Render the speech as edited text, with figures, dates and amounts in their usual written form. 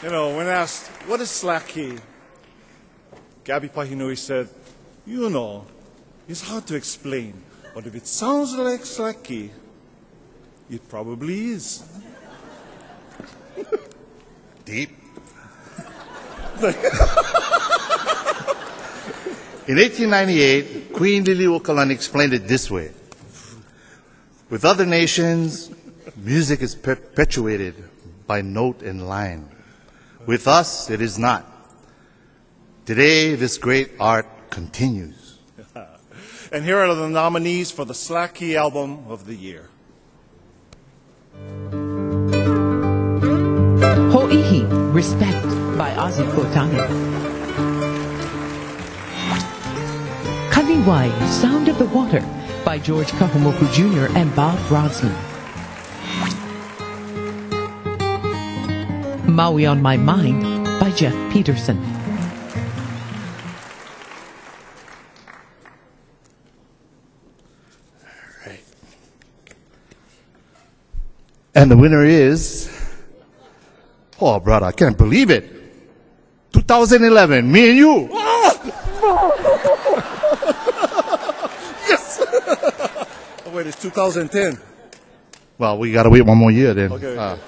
You know, when asked, what is slacky? Gabby Pahinui said, you know, it's hard to explain, but if it sounds like slacky, it probably is. Deep. In 1898, Queen Liliuokalani explained it this way. With other nations, music is perpetuated by note and line. With us, it is not. Today, this great art continues. And here are the nominees for the Slacky Album of the Year. Ho'ihi, Respect by Ozzy Kotane. Kaniwai, Sound of the Water by George Kahumoku Jr. and Bob Brosnan. Maui on My Mind by Jeff Peterson. Right. And the winner is, oh brother, I can't believe it. 2011, me and you. Yes! Oh, wait, it's 2010. Well, we got to wait one more year then. Okay.